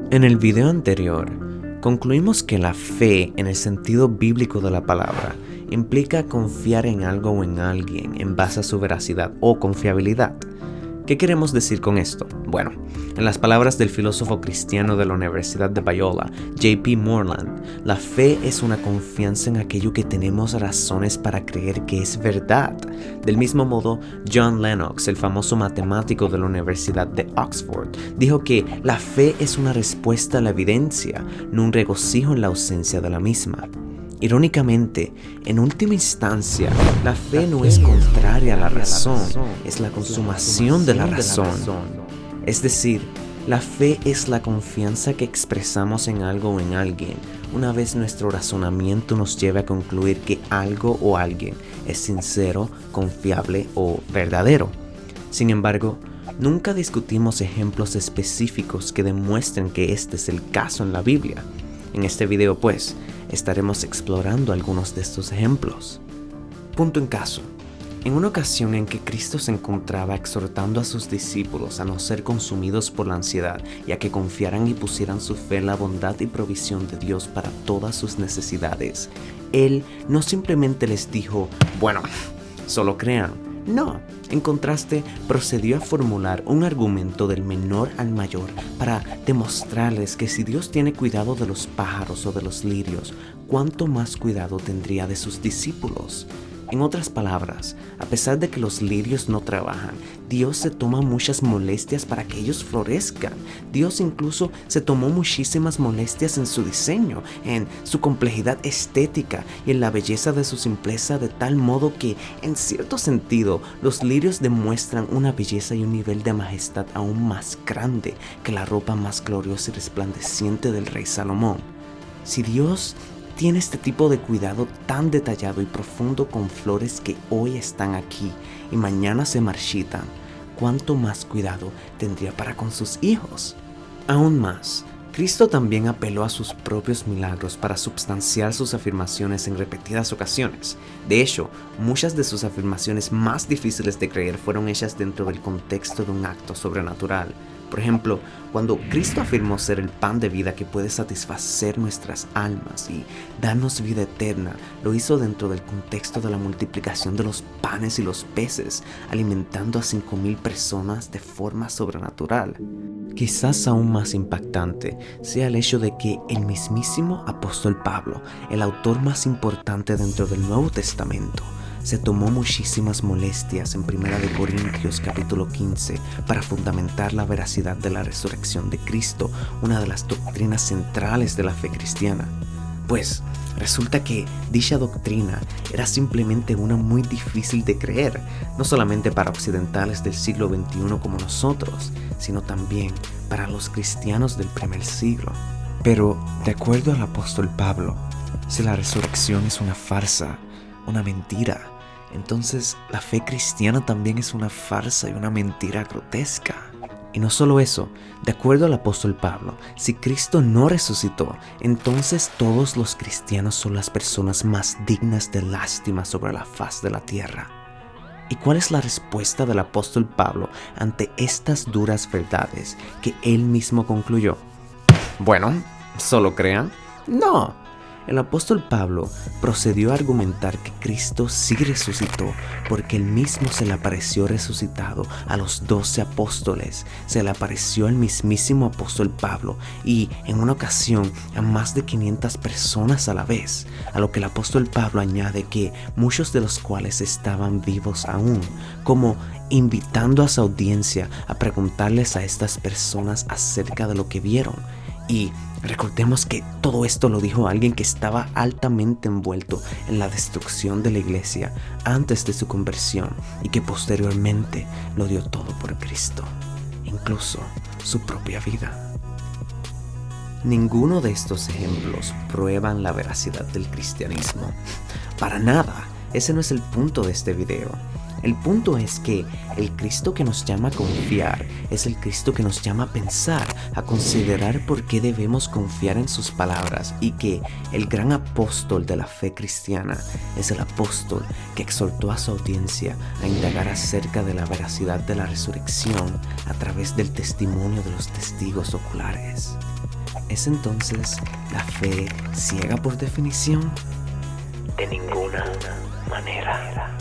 En el video anterior, concluimos que la fe, en el sentido bíblico de la palabra, implica confiar en algo o en alguien en base a su veracidad o confiabilidad. ¿Qué queremos decir con esto? Bueno, en las palabras del filósofo cristiano de la Universidad de Biola, J.P. Moreland, la fe es una confianza en aquello que tenemos razones para creer que es verdad. Del mismo modo, John Lennox, el famoso matemático de la Universidad de Oxford, dijo que la fe es una respuesta a la evidencia, no un regocijo en la ausencia de la misma. Irónicamente, en última instancia, la fe no es contraria a la razón, es la consumación de la razón. Es decir, la fe es la confianza que expresamos en algo o en alguien, una vez nuestro razonamiento nos lleve a concluir que algo o alguien es sincero, confiable o verdadero. Sin embargo, nunca discutimos ejemplos específicos que demuestren que este es el caso en la Biblia. En este video, pues, estaremos explorando algunos de estos ejemplos. Punto en caso. En una ocasión en que Cristo se encontraba exhortando a sus discípulos a no ser consumidos por la ansiedad y a que confiaran y pusieran su fe en la bondad y provisión de Dios para todas sus necesidades, Él no simplemente les dijo, bueno, solo crean. No, en contraste, procedió a formular un argumento del menor al mayor para demostrarles que si Dios tiene cuidado de los pájaros o de los lirios, ¿cuánto más cuidado tendría de sus discípulos? En otras palabras, a pesar de que los lirios no trabajan, Dios se toma muchas molestias para que ellos florezcan. Dios incluso se tomó muchísimas molestias en su diseño, en su complejidad estética y en la belleza de su simpleza, de tal modo que, en cierto sentido, los lirios demuestran una belleza y un nivel de majestad aún más grande que la ropa más gloriosa y resplandeciente del rey Salomón. Si Dios tiene este tipo de cuidado tan detallado y profundo con flores que hoy están aquí y mañana se marchitan, ¿cuánto más cuidado tendría para con sus hijos? Aún más, Cristo también apeló a sus propios milagros para substanciar sus afirmaciones en repetidas ocasiones. De hecho, muchas de sus afirmaciones más difíciles de creer fueron hechas dentro del contexto de un acto sobrenatural. Por ejemplo, cuando Cristo afirmó ser el pan de vida que puede satisfacer nuestras almas y darnos vida eterna, lo hizo dentro del contexto de la multiplicación de los panes y los peces, alimentando a 5,000 personas de forma sobrenatural. Quizás aún más impactante sea el hecho de que el mismísimo apóstol Pablo, el autor más importante dentro del Nuevo Testamento, se tomó muchísimas molestias en 1 Corintios capítulo 15 para fundamentar la veracidad de la resurrección de Cristo, una de las doctrinas centrales de la fe cristiana. Pues resulta que dicha doctrina era simplemente una muy difícil de creer, no solamente para occidentales del siglo XXI como nosotros, sino también para los cristianos del primer siglo. Pero, de acuerdo al apóstol Pablo, si la resurrección es una farsa, una mentira, entonces la fe cristiana también es una farsa y una mentira grotesca. Y no solo eso, de acuerdo al apóstol Pablo, si Cristo no resucitó, entonces todos los cristianos son las personas más dignas de lástima sobre la faz de la tierra. ¿Y cuál es la respuesta del apóstol Pablo ante estas duras verdades que él mismo concluyó? Bueno, ¿solo crean? No. El apóstol Pablo procedió a argumentar que Cristo sí resucitó porque él mismo se le apareció resucitado a los 12 apóstoles, se le apareció al mismísimo apóstol Pablo y en una ocasión a más de 500 personas a la vez, a lo que el apóstol Pablo añade que muchos de los cuales estaban vivos aún, como invitando a su audiencia a preguntarles a estas personas acerca de lo que vieron. Y recordemos que todo esto lo dijo alguien que estaba altamente envuelto en la destrucción de la iglesia antes de su conversión y que posteriormente lo dio todo por Cristo, incluso su propia vida. Ninguno de estos ejemplos prueban la veracidad del cristianismo. Para nada, ese no es el punto de este video. El punto es que el Cristo que nos llama a confiar es el Cristo que nos llama a pensar, a considerar por qué debemos confiar en sus palabras y que el gran apóstol de la fe cristiana es el apóstol que exhortó a su audiencia a indagar acerca de la veracidad de la resurrección a través del testimonio de los testigos oculares. ¿Es entonces la fe ciega por definición? De ninguna manera.